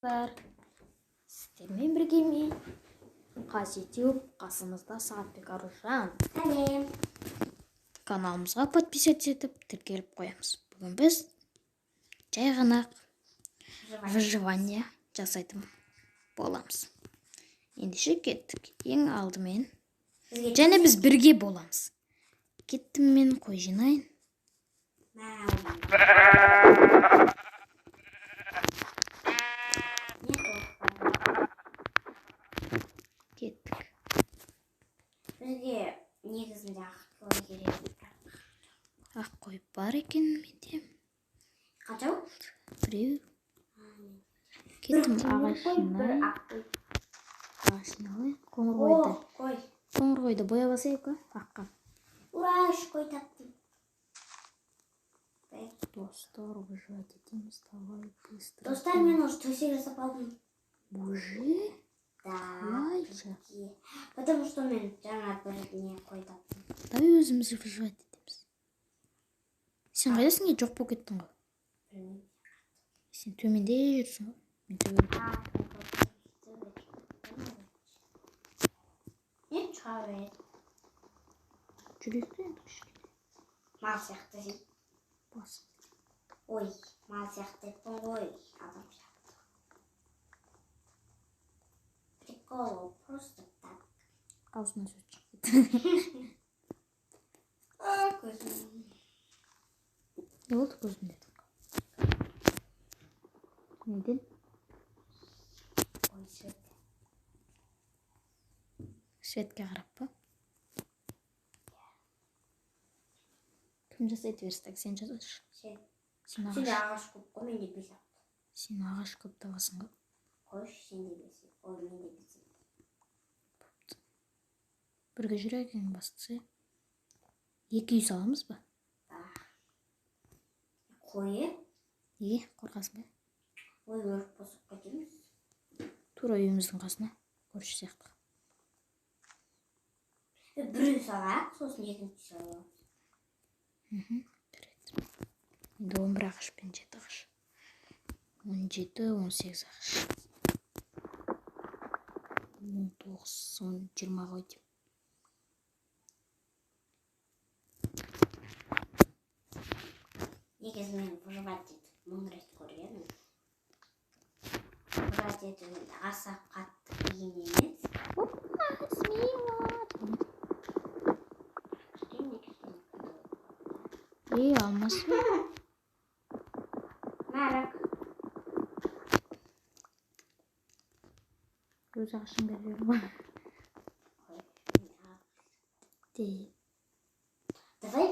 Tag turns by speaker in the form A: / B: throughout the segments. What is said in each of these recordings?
A: бар. Сіздермен бірге мен Қазетеуіп, қасымызда Сағатбек Аружан.
B: Сәлем.
A: Каналымызға подписаться етіп, тіркеліп қоямыз. Бүгін біз жай ғана выживание жасайтын боламыз. Ендеше кеттік. Ең алдымен және біз бірге боламыз. Кеттім мен, қой жинайын. Кеттік.
B: Бізге негізінде ақ қой керек.
A: Ақ қой бар екен менде.
B: Қанша?
A: Біреу. Кеттім ағашына. Ағашына ғой. Қоңыр қойды боя басайық па? Аққа.
B: Ура, үш қой таптым.
A: Достар, выживать етеміз. Давай быстро.
B: Достар, мен уже төсек жасап алдым.
A: Уже?
B: Да.
A: Қалайша?
B: Потому что мен жаңа бір не қой таптым.
A: Давай өзіміз выживать етеміз. Сен қайдасың? Жоқ болып кеттің ғой.
B: Білмеймін.
A: Сен төменде жүрсің ғой. Мен төменде.
B: Не шыға береді?
A: Жүресің енді кішкене.
B: Мал сияқты сен.
A: Басым.
B: Ой, мал сияқты еттің ғой. Адам сияқты. Прикол, просто так.
A: Аузына сөз шықты.
B: Көзім.
A: Не болды көзінде? Неден?
B: Ой, свет.
A: Светке қарап па? Кім жасайды верстак? Сен жасашы.
B: Сен.
A: Сен
B: Сенде ағаш көп қой, менде бес ақ.
A: Сен ағаш көп табасың ғой.
B: Қойшы, сенде бес. Ой, менде бес.
A: Бірге жүрейік ең бастысы. Екі үй саламыз ба?
B: Қойы?
A: Неге? Қорқасың ба?
B: Ой, өріп босып кетеміз.
A: Тура үйіміздің қасына. Көрші сияқты.
B: Біреу салайық, сосын екінші салайық.
A: Жарайды. Енді 11 ағаш пен 7 ағаш. 17-18 ағаш. 19-20 қой деймін.
B: Негізі мен выживать етіп мың рет көргенмін. Выживать етіп аса қатты қиын емес.
A: Алмасы.
B: Нарық.
A: Өз ағашын беріп жүрмін.
B: Давай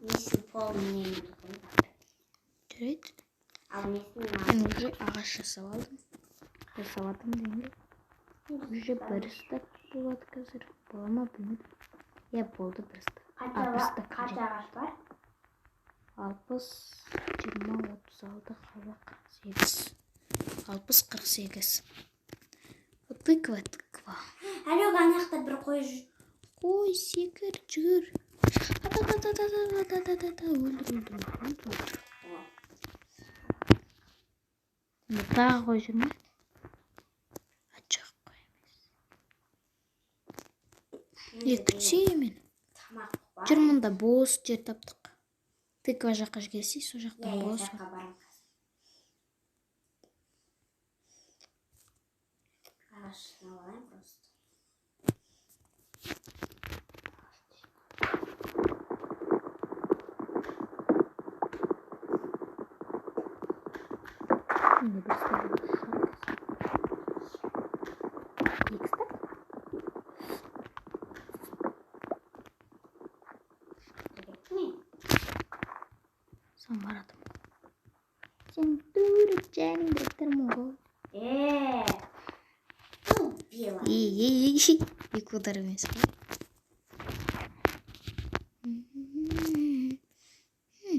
B: несін полный
A: Жарайды.
B: ал несін
A: Мен уже ағаш жасап алдым. Жасаватым деймін. Уже бір стак болады қазір. Бола ма білмеймін. Болды бір стак.
B: қанша ағаш бар?
A: 60, 20, 36, 48. 60, 48. Тыква.
B: Әлі ана жақта бір қой жүр.
A: Қой, секір, жүр. Өлдір. Тағы қой жүр ме? Жоқ қой емес. Екінші емен. Жүр мұнда бос жер таптық. Тыква жаққа келсей, со жақтан бос.
B: Жаққа барам. Ағашын алайын просто.
A: Şimdi bir stak екі стак. Сан баратым. Сен дұрып жәңді тұрмын ғой.
B: Убила.
A: Екі удар емес қой.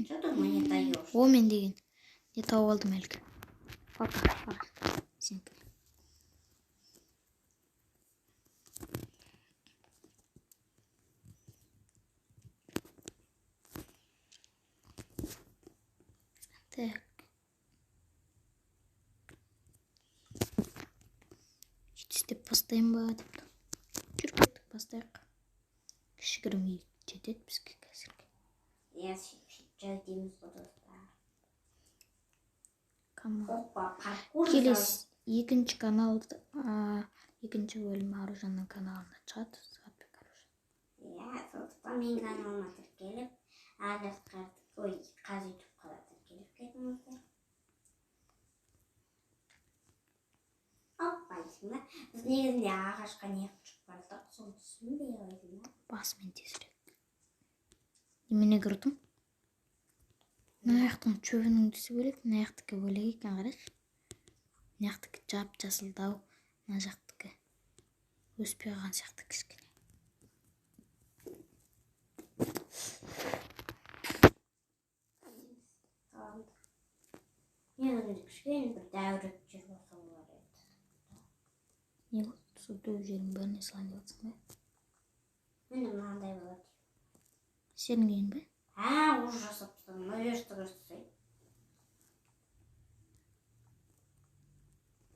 B: Что ты мне даешь?
A: О, мен деген. Не тауып алдым әлгі. Папа, сен кіл. Так. бастайын ба деп. Жүріп кеттік, бастайық. Кішігірім үй жетеді бізге қазірге.
B: Иә, жай дейміз ғой достар.
A: Камон.
B: Опа, паркур
A: Келесі екінші каналда, екінші бөлім Аружанның каналында шығады. Сағатбек Аружан.
B: Иә, сондықтан мен каналыма тіркеліп, қаз ютуб қала тіркеліп кетіңіздер. Опа, дейсің ба? Біз негізінде ағашқа не құшып бардық, соны түсінбей қойдым ба?
A: Басымен тезірек. Немене көрдім? Мына аяқтың чөбінің түсі бөлек, мына аяқтікі бөлек екен, қарашы. Мына аяқтікі жап-жасылдау, мына жақтікі өспей қалған сияқты кішкене.
B: Мен өзімді кішкене бір дәуреп жер болса олар еді.
A: Не болды? Сол дөу жердің бәріне салайын деп жатсың ба?
B: Міне мынандай болады.
A: Сенің үйің бе?
B: Уже жасап тастадым. Верстік жасай.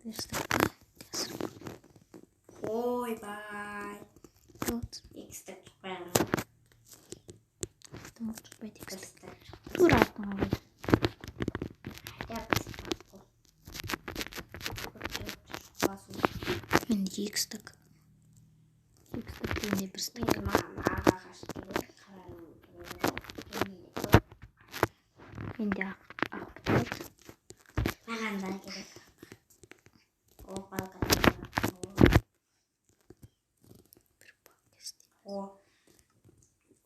A: Верстік па? Қазір.
B: Ойбай.
A: Вот.
B: Екістік шықпайған.
A: Там вот шықпайды екістік.
B: Бірістік.
A: Тура артыңа қойды. Мен екістік. Екістік дегенде бір стік. Менде ақ бітеді.
B: Маған да керек. О, балға
A: Бір бақ істеймін.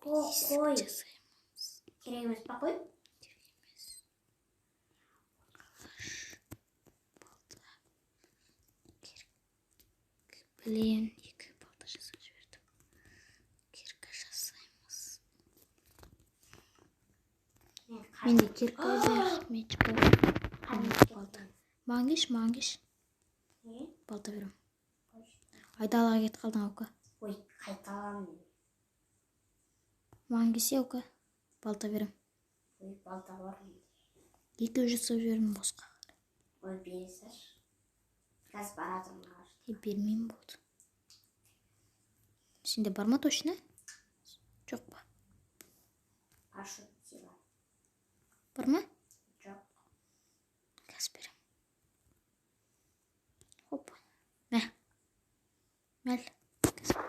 B: Қой.
A: Жасаймыз.
B: Керек емес па қой?
A: Керек емес. Балта. Керек. Білем, екі балта жасап жібердім. Кирка жасаймыз. Менде кирка бар, меч бар. Балта. Маған кеш. Балта берем. Айдалаға кетіп қалдың, Аука.
B: Ой, қайталамын.
A: Маған кесе, Аука. Балта берем.
B: Ой, балта бар.
A: Екі жасап жібердім босқа.
B: Ой, бересір. Газ барадым ғар.
A: Бермеймін болды. Сенде бар ма точно? Жоқ па?
B: Парашют сила.
A: Бар ма?
B: Жоқ.
A: Газ берем. Хопа. Мә. Мәл. Газ берем.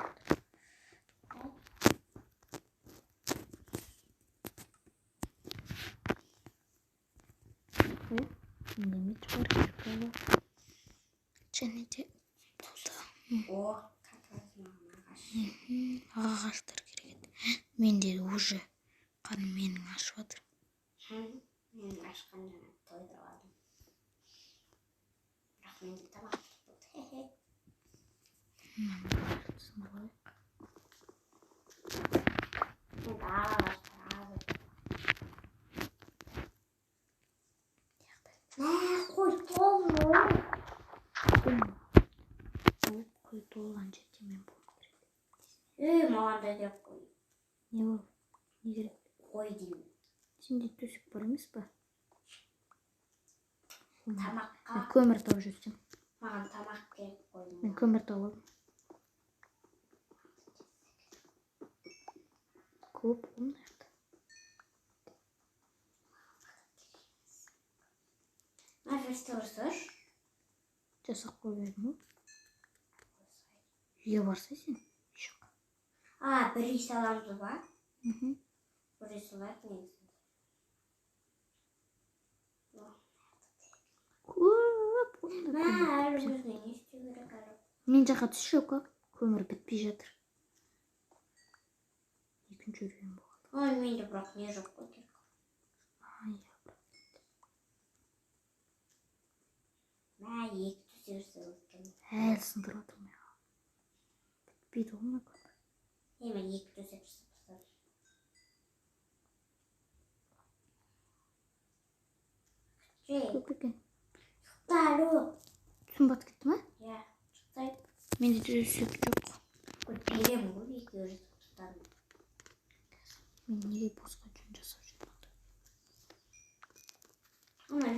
A: Менде меч бар, кирка бар. Және де балта.
B: О, қатыразым ағаш.
A: Ағаштар керек еді. Менде уже қаным менің ашып жатыр.
B: Мен ашқан жаңа тойдырып алдым. Бірақ менде тамақ болды.
A: Сындырайық.
B: Енді ағаштар аз еді. Қой толы.
A: Қой толған жерде мен болу керек.
B: Маған да деп қой.
A: Не бол? Не керек?
B: Қой деймін.
A: Сенде төсек бар емес па?
B: Тамаққа.
A: Мен көмір тауып жүрсем.
B: Маған тамақ керек қойдым.
A: Мен көмір тауып алдым. Көп қоймайды.
B: Верстік ұрсыр.
A: Жасақ қойып едім ғой. Үйге барса сен? Жоқ.
B: Бір үй саламыз ба? Бір үй салайық негізінде.
A: Көп.
B: Әлі өзіне не істеу керек әлі?
A: Мен жаққа түсші Аука. Көмір бітпей жатыр. Екінші үрген болады.
B: Ой, менде бірақ не жоқ қой керек. Екі төсек өткен.
A: Әлі сындырып отырмын. Бітпейді ғой мына көмір.
B: Мен екі төсек жасап тастадым.
A: Көп екен.
B: Шықтарлы.
A: Түсін батып кетті ма?
B: Иә, шықтайды.
A: Менде төсек жоқ.
B: Берем ғой, екі жасап тастадым.
A: Мен неге босқа жөн жасап жүрмін?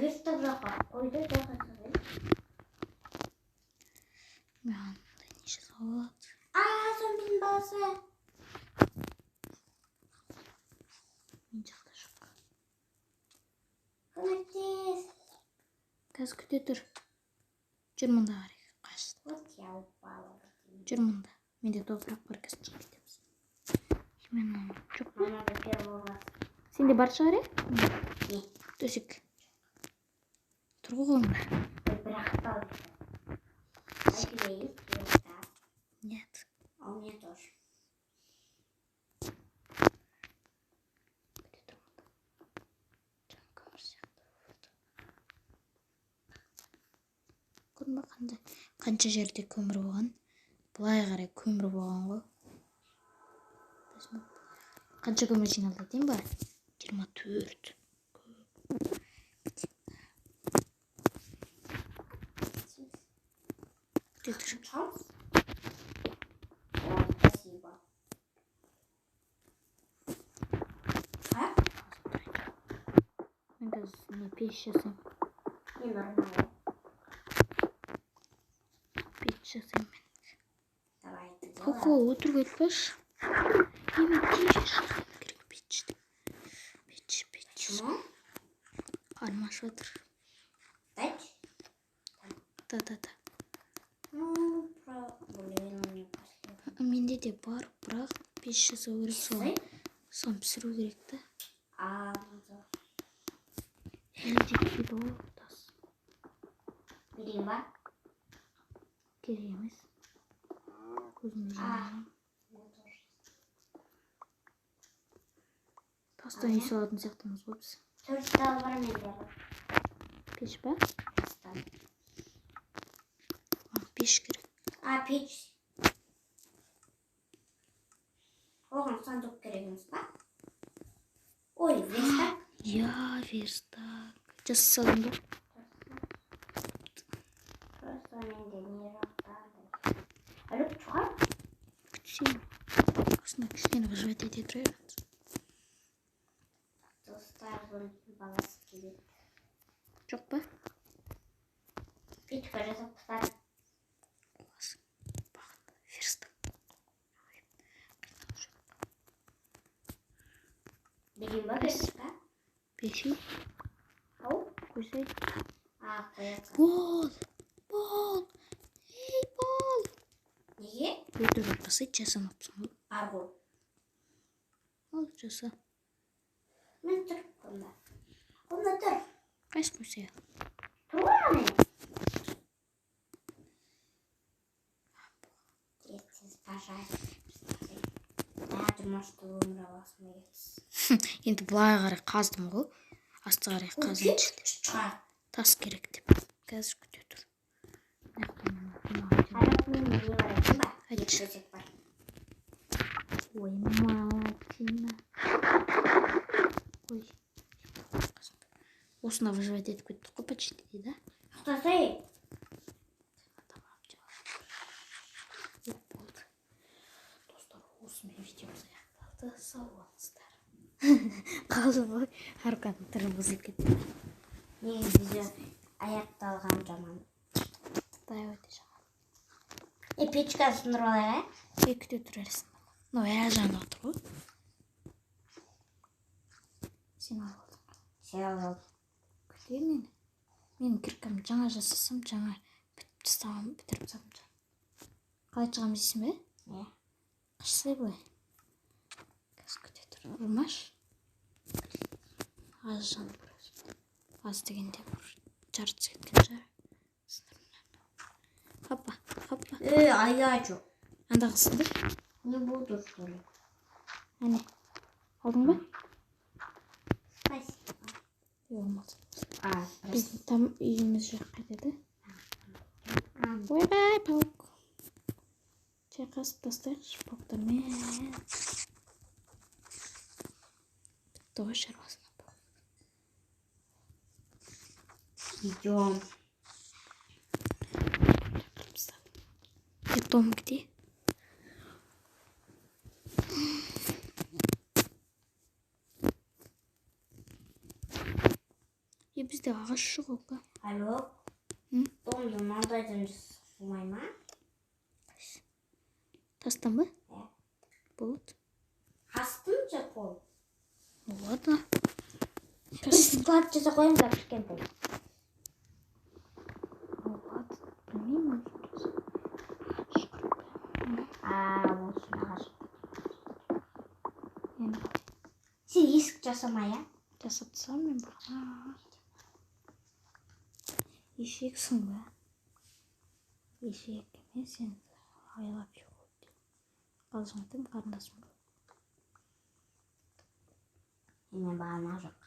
B: Верстік жаққа қойды, жасап.
A: Маған мындай не болады.
B: Зомбinin баласы.
A: Мен жақта жоқ.
B: Көмектес.
A: Қазір күте тұр. Жүр мұнда қарай. Қашты.
B: Вот я упала.
A: Жүр мұнда. Менде топырақ бар, қазір шығып кетеміз. Именно жоқ па?
B: Мама до первого.
A: Сенде бар шығар, е?
B: Не.
A: Төсек. Тұр ғой қолыңда.
B: Бірақ тал. А тебе есть верстак?
A: Нет.
B: А у меня тоже.
A: Күте тұр мұнда. Жаңа көмір сияқты. Көрдің бе қандай? Қанша жерде көмір болған? Былай қарай көмір болған ғой. Қанша көмір жиналды дейін ба? 24. Күте тұр.
B: Шанс? Спасибо. Как?
A: Мен қазір не пеш жасайм.
B: Не нормально.
A: Пеш жасайм мен.
B: Давай это делаем.
A: Қоқо, отырып айтпашы. Емен тиіп жасайм керек пешті. Пеш.
B: Почему?
A: Қармаш отыр.
B: Дать?
A: Да.
B: Ну, блин, у меня последний.
A: Менде де бар, бірақ пеш жасау керек соған. Соны пісіру керек та.
B: Вот.
A: Менде кейді ол тас.
B: Берем, ба?
A: Керек емес. Көзімді жинаймын. Тастан үй салатын сияқтымыз ғой біз.
B: Төрт бар менде.
A: Пеш па?
B: Верстак.
A: Пеш керек.
B: Печь. Оған сандық керегіміз ба? Ой, верстак.
A: Я, верстак. Жаса салдым ба?
B: Просто менде не жақтады. Әліп шығар?
A: Күтсеймін. Осында кішкене выживать ете тұра беріңіз.
B: Достар зомби баласы келеді.
A: Жоқ па?
B: Печка жасап тастадым.
A: Класс. Бағыт. Верстак.
B: Берем, ба верстак?
A: Пешей.
B: Ау?
A: Қойсай.
B: Қоясың.
A: Бол. Ей, бол.
B: Неге?
A: Өтірік айтпасай жасамапсың ғой.
B: Арғу.
A: Ал жаса.
B: Мен тұрып қонда. Қонда тұр.
A: Қайсы қойсай ал.
B: Тұр ғой ане. Сіз пожалуйста. Может, өмір аласың егесіз.
A: Енді былай қарай қаздым ғой. Асты қарай қазыншы. Тас керек деп. Қазір күте тұр.
B: Қарапның не бар екен ба?
A: Айтшы.
B: Екі бар.
A: Ой, малатина. Ой. Осында выживать етіп кеттік қой почти дейді.
B: Ұқтасай.
A: Болды. Достар, осымен видеомыз аяқталды. Сау болыңыздар. Қалды ғой. Арқаның түрі бұзылып кетті.
B: Негізі видео аяқталған жаман.
A: Дай өте жаман.
B: Печка сындырып алайық, ә?
A: Күте тұрарсың. Ну, жанып отыр ғой. Сен алып алдың.
B: Сен алып.
A: Күте мені. Менің кіркімді жаңа жасасам, жаңа бітіріп тастадым. Қалай шығамыз дейсің бе?
B: Не?
A: Қашсай былай. Қазір күте тұр. Ұрмаш. Аз жанып біраз. Аз дегенде бір жартысы кеткен жар. Хоппа.
B: А я что?
A: Анда қысынды.
B: Не буду, что ли?
A: Әне. Алдың ба?
B: Спасибо.
A: Болмады.
B: Спасибо.
A: Біздің там үйіміз жақ қайтеді. Ойбай, паук. Шайқасып тастайықшы пауктармен. Бітті ғой шаруасына паук.
B: Идем.
A: Дом где? И бізде ағаш жоқ оқа.
B: Алло? Домды маңдайдан жасамай ма?
A: Тастан ба?
B: Иә.
A: Болады.
B: Астын жапон.
A: Болады.
B: Бір склад жаса қоямыз ба кішкентай?
A: Болады. Білмеймін.
B: Осы ағаш.
A: Енді
B: Сен есік жасамай, а?
A: жасап тастасам мен бұрын. Ешексің ба? Ешек емес, енді айлап жүр. Қалжыңдым, қарындасым ба?
B: Мен бағана жоқ.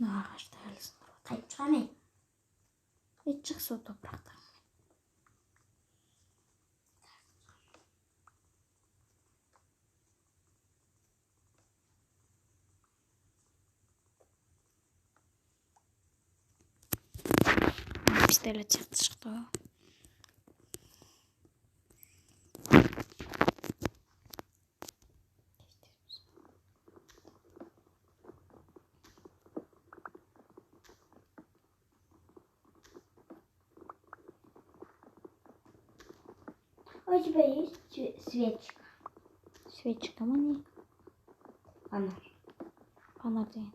A: Ағашта әлісің.
B: Қайтып шығамын.
A: Ет жақсы топырақта. Пистолет сияқты шықты.
B: У тебя есть свечка?
A: Свечка ма не?
B: Фонарь.
A: Фонарь деген.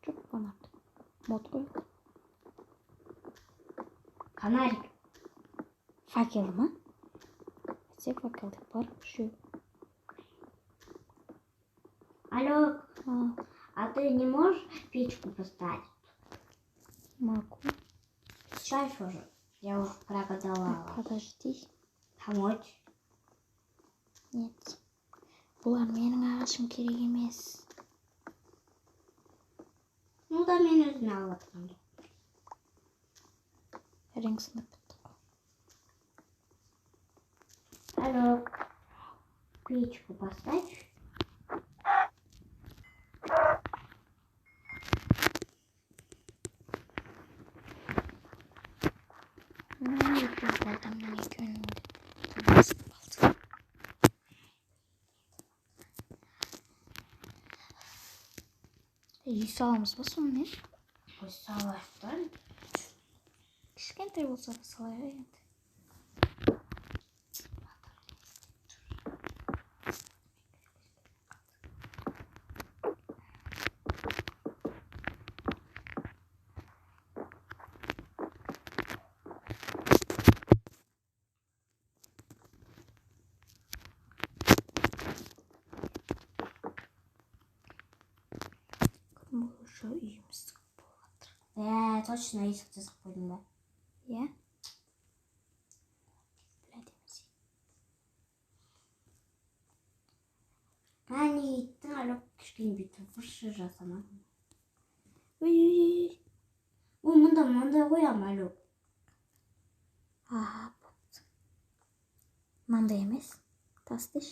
A: Жоқ, фонарь. Мод қой.
B: Фонарик.
A: Факел ма? Әйтсе факел деп бар. Үшеу.
B: Алло,
A: А,
B: а ты не можешь печку поставить?
A: могу.
B: Сейчас уже. Я уже прогадала.
A: Подожди.
B: Помочь?
A: Нет. Бұлар менің ағашым керек емес.
B: Ну да, мен өзім алып жатырмын.
A: Рең сынып бітті ғой.
B: Алло, печку поставь.
A: Екеуі адамның екеуінің де басып қалды. Үй саламыз ба сонымен?
B: Ой, салайықтан.
A: Кішкентай болса да салайық енді. Бұл уже үйіміз болып жатыр.
B: Точно есік жасап қойдың ба?
A: Иә? Біледі емес.
B: Не еттің, алло, кішкене бүйтіп бұршы жасамадың.
A: Ой.
B: Ой, мұнда қоям, алло.
A: Болды. Мынандай емес. Тастыш.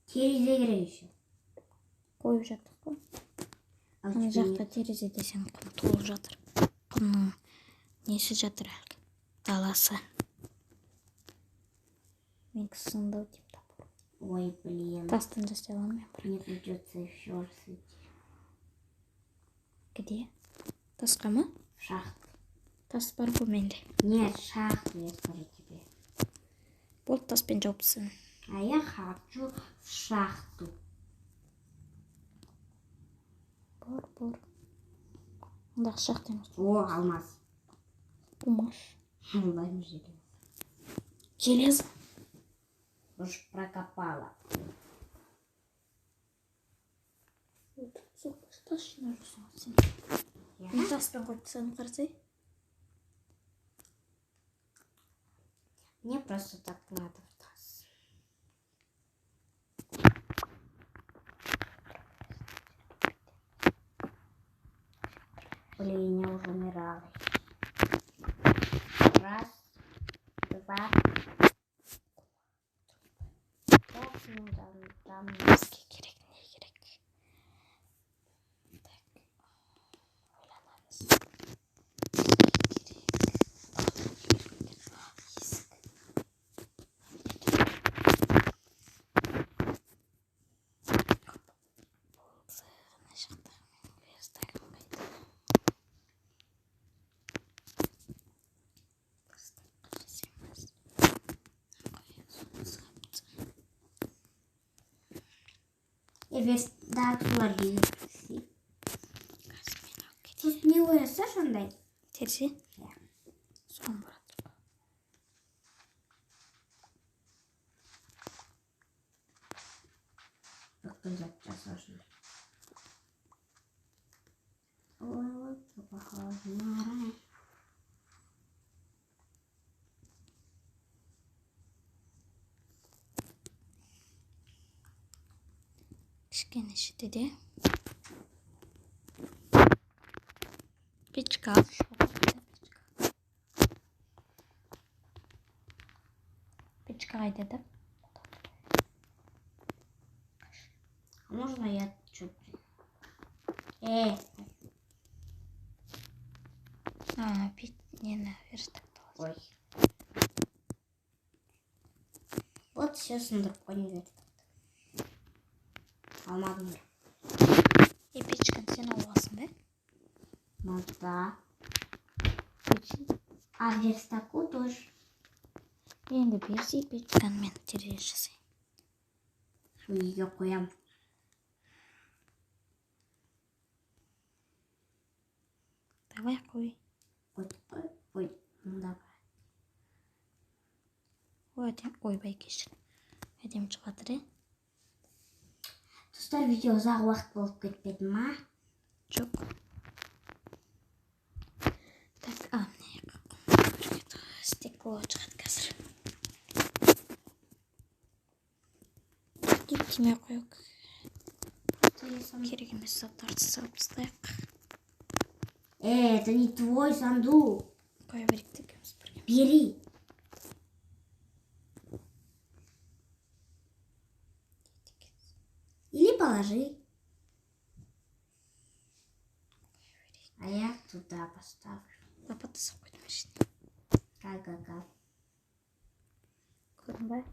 B: Терезе керек еще.
A: Қойып жаттық қой. Ана жақта терезе десең құм толып жатыр. Құмның несі жатыр әлгі? Даласы. Мен қысыңдау деп тапыр.
B: Ой, блин.
A: Тастан жасай аламын мен.
B: Мне придется еще раз идти.
A: Где? Тасқа ма?
B: Шахт.
A: Тас бар ғой менде.
B: Нет, шахту, я скажу тебе.
A: Болды, таспен жауып тастаймын.
B: А я хочу в шахту.
A: Бар. Ондағы шахта емес.
B: О, алмаз.
A: Умаш.
B: Возьми железо.
A: Железо.
B: Уж прокопала.
A: Тас жинап жүрсің ғой сен.
B: Я?
A: Мен таспен қойып тастадым, қарасай.
B: Мне просто так надо в таз. Блин, я уже умирала. Раз, два. Так, ну там.
A: Бізге керек, не керек? Так, ойланамыз. Есік. Болды, ана жақта. Мен ояздағым қайда.
B: Эвес дағдылар дейін. Сіз не ойаса сондай?
A: Терсе? Соң барады.
B: Бүкіл зат жасаушын. Ой, похоже на рай.
A: Кішкене шетеде. Печка. Печка қайдады?
B: А можно я чуть?
A: Нені верстак.
B: Ой. Вот сейчас сындырып қойын верстак. Алмадым бір.
A: Печканы сен аласың ба?
B: Мазда.
A: Печін.
B: А верстаку тоже.
A: Енді берсей печканы мен терезе жасайын.
B: Үйге қоям.
A: Давай қой.
B: Ой, мында бар.
A: Ойбай кешір. Әдем шығатыр,
B: Достар, видео ұзақ уақыт болып кетпеді ма?
A: Жоқ. Так, міне стекло шығады қазір. Деп тиме қойық. Керек емес заттарды салып тастайық.
B: Это не твой сундук.
A: Қоя берейік те екеуміз бірге.
B: Бери. Или положи. А я туда поставлю.
A: Лопата сап қойдым ішіне.
B: Га-га-га.
A: Көрдің ба?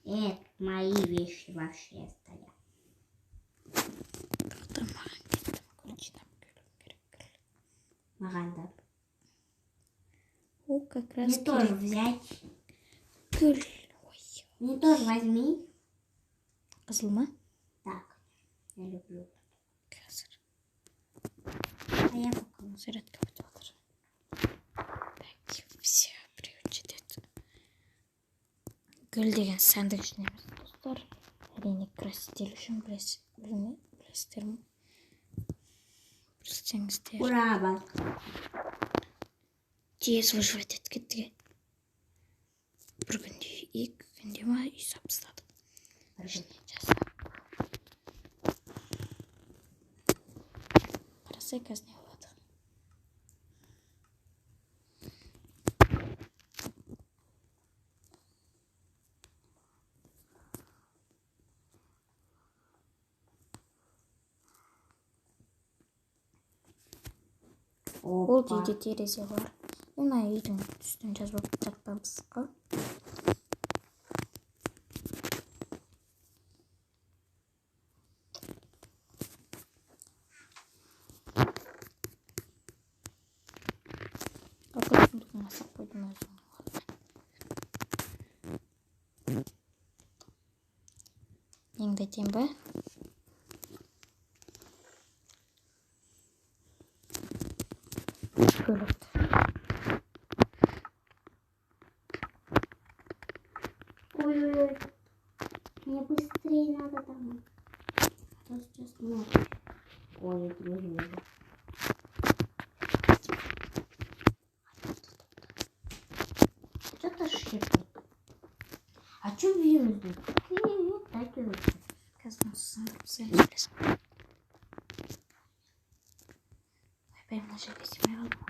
B: Это мои вещи вообще стоят.
A: Тоқта маған кетті. Мүмкін жинап келу керек.
B: Маған да.
A: О, как раз
B: Мне тоже взять.
A: Гүл. Ой.
B: Мне тоже возьми.
A: Қызыл ма?
B: Так, я люблю.
A: Қазір.
B: А я пока.
A: Зарядка бітіп жатыр. Так, все біреу жетеді. Гүл деген сәндік үшін емес, достар. Әрине краситель үшін білесіздер ме? Білсеңіздер.
B: Ура, балк.
A: Тез выживать еткендіге. Бір күнде, екі күнде ма үй сапыстады. Жасап. Қарасай қазір не болады. Ол
B: Опа.
A: үйде терезе бар. Мына үйдің үстін жазып жатпамыз қа. Сундықтың асақ қойдым өзің. Неңді айтайын ба? Көлікті.
B: Ой-ой-ой. Мне быстрее надо домой. А то сейчас ночь. Ой, друзья. Что-то шипит. А что вирус? Так и лучше.
A: Қазір сындырып сөйлесіп. Ойбай, мына жерге симай қалдым.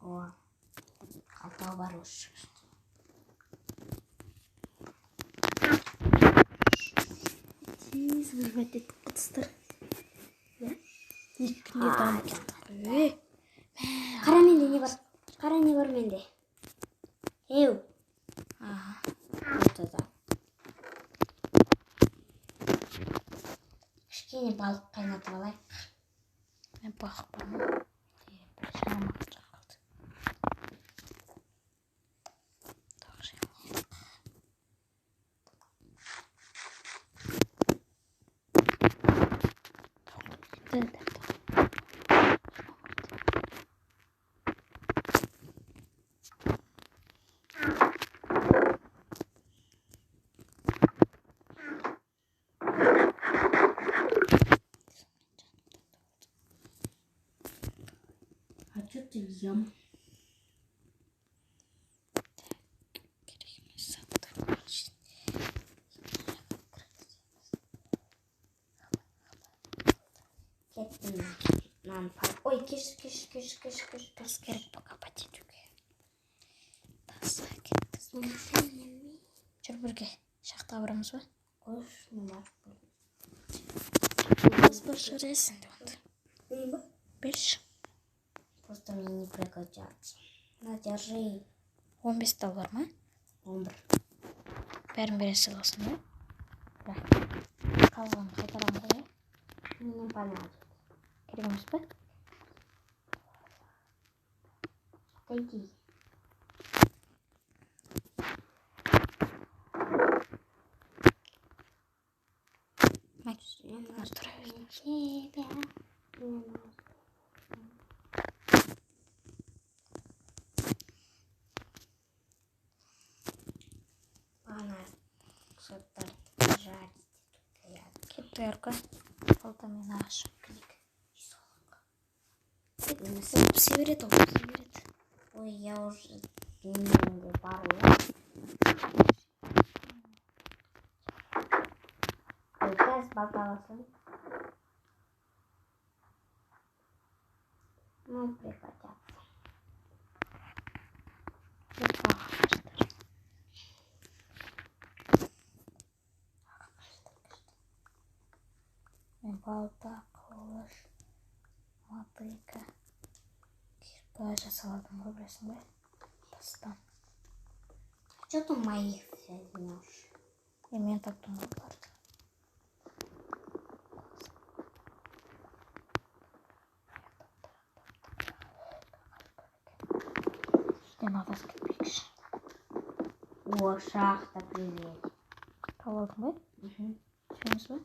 B: О, алтау бар уж.
A: Тез выживать етіп қыдыстыр. Екі күнде дамып кетті қой.
B: Қара менде не бар? Қара не бар менде? Еу. Вот это. Кішкене балық қайнатып алайық.
A: Мен бақып бармын. Бір шамақ жақылды.
B: А что ты ем? Кеттім. Ой, кеш.
A: Тас керек пока потетуге. Тасқа кетті. Жүр бірге шақта барамыз ба?
B: Қойшын бар.
A: Тас баршы ресін. Берші.
B: Просто мне не пригодятся. На, держи.
A: 15 тал бар ма?
B: 11.
A: Бәрін бере саласың ба? Бірақ. Қалғанын қайтарамын ғой.
B: Мне понадобится.
A: Керек емес па?
B: Отойди. Ана сұрттарды жарайды.
A: Кетті әркі. Қалтамен ашып келек. Пісе береді ол, пісе береді.
B: Ой, я уже немного порвала. Ой, газ болтался. Ну, пригодятся.
A: Балта, қылыш, мотыка. Кирпич жасалатын ғой, білесің бе? Тастан.
B: Что ты моих возьмешь?
A: Мен таптым ғой барды. Мен адас кетпейікші.
B: О, шахта, привет.
A: Қаладың ба? Түсеміз ба?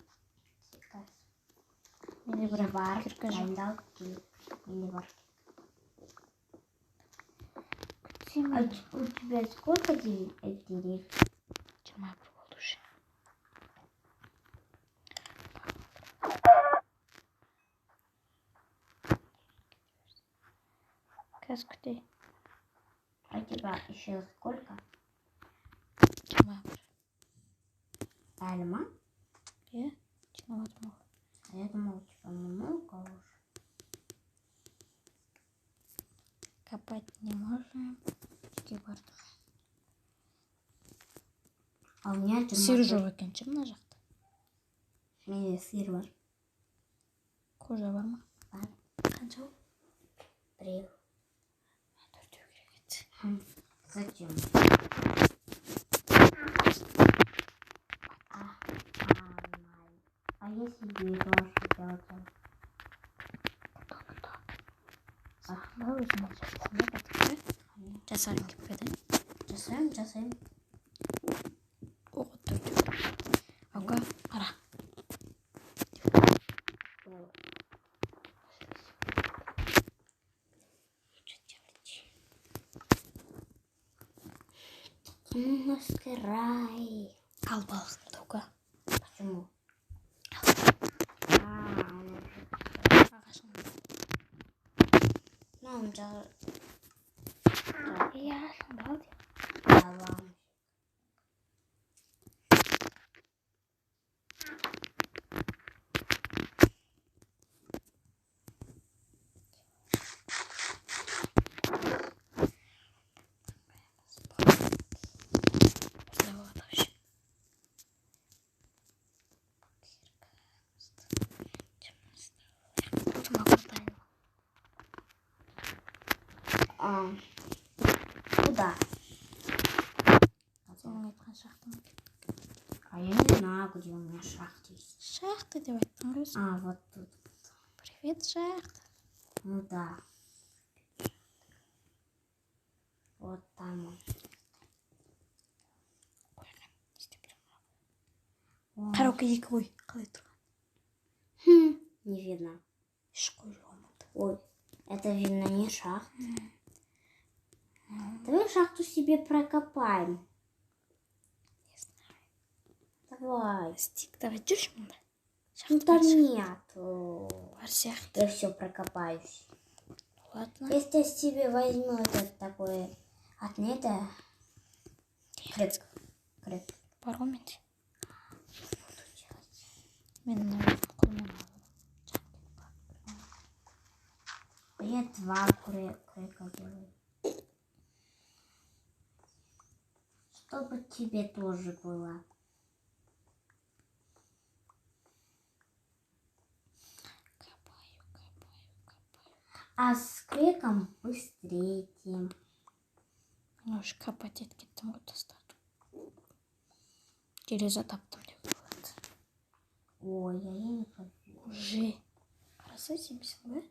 A: Менде бір
B: бар,
A: кіркі жоқ.
B: дайындал, или бар.
A: Күтсем
B: А у тебя сколько деревьев?
A: 21 болды уже. Қазір күтей.
B: А у тебя еще сколько?
A: 21.
B: Альма?
A: Иә? 21.
B: А я думала, у тебя много уже.
A: Копать не можем. Барды.
B: А у меня
A: Сыр жоқ екен, мына жақта.
B: Менде сыр бар.
A: Қожа бар ма?
B: Бар.
A: Қанша ол?
B: 3.
A: Төртеу керек еді.
B: Зачем? А если берешь делать?
A: Сахна өзімен жасасың ба? Батықпай. Жасарың кеп педі?
B: Жасайым.
A: Оғы төртеу. Ауға, қара.
B: Немножко рай.
A: Ал балықты ауға.
B: Почему?
A: Ағашың.
B: Ну, он же...
A: Ағашың бал деп.
B: Давай. Куда?
A: Сенің айтқан шақтың.
B: А я не знаю, где у меня шахта есть.
A: Шахта деп айттың ғой өзің.
B: А, вот тут.
A: Привет, шахта.
B: Ну да. Вот там он. О,
A: Караоке екі ғой. Қалай тұрған?
B: не видно.
A: Еш қой жоғамады.
B: Ой, это видно не шахта. Давай шахту себе прокопаем.
A: Не знаю.
B: Давай.
A: Стик, давай жүрші мұнда.
B: Ну
A: Шахта
B: там
A: бар сияқты.
B: нет.
A: Бар сияқты.
B: Я все прокопаюсь.
A: Ладно.
B: Если я себе возьму этот такой отнято. Креп.
A: Бар ғой менде.
B: Буду делать.
A: Мен мына қолмен
B: Я 2 крека делаю. Чтобы тебе тоже было.
A: копаю.
B: А с креком быстрее тем.
A: Мен уже копать етіп кеттім ғой тастадым. Терезе таптым деп болады.
B: Ой, я не поверю.
A: Уже. Қарасай сенбісің бе?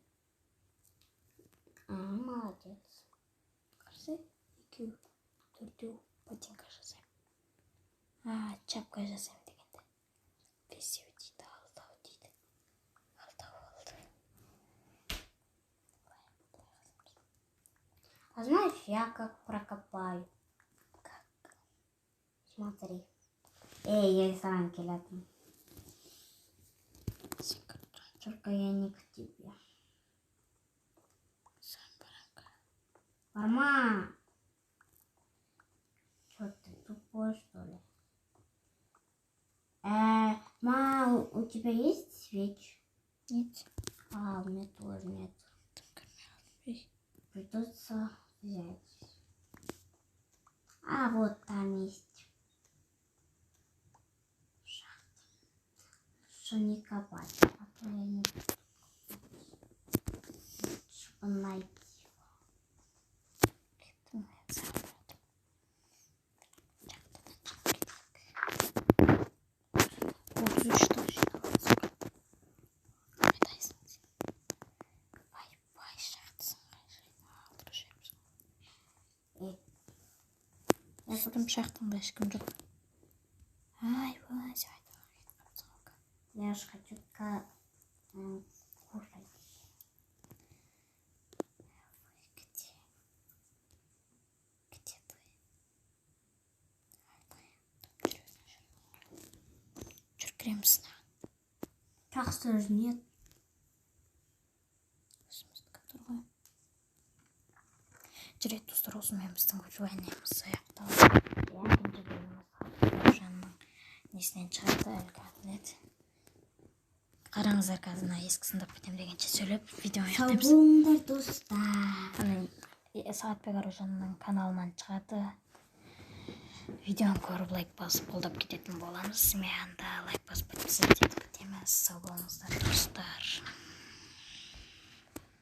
B: Молодец.
A: Қарасай. Екеу, төртеу ботинка жасаймын. Чапка жасаймын дегенде. Бесеу дейді, алтау дейді. Алтау алды.
B: А знаешь, я как прокопаю?
A: Как?
B: Смотри. Я сам келятым. Только я не к тебе.
A: Сам баранка.
B: Барма! Что ты, тупой, что ли? У тебя есть свечи?
A: Нет.
B: А, у меня тоже нет.
A: Там кормят.
B: Придется взять. А, вот там есть. Шахта. Что не копать, а то я не буду копать. Чтобы найти.
A: Это моя целая. Вот здесь что жиналось. Қайдайсың сен? Бай шахтасың. Алдырышамыз.
B: Я
A: Сырым шахтаңда ешкім жоқ. Айбай, сен айтамын.
B: Я же хочу кушать.
A: Где ты? Жүр кіреміз.
B: Шахта же нет.
A: Өзімізді тұр ғой. Жүрек достар, осымен біздің выживаниеміз аяқталды. Екінші бөліміміз жанның несінен шығарды әлгі отнет. Қараңыздар, қазір мына ескісін тапып кетем дегенше сөйлеп видео
B: Сау
A: аяқтаймыз.
B: болыңдар достар.
A: Сағатбек Аружанның каналынан шығады. Видеоны көріп лайк басып қолдап кететін боламыз. Мен де лайк басып подписывать етіп кетеміз. Сау болыңыздар достар.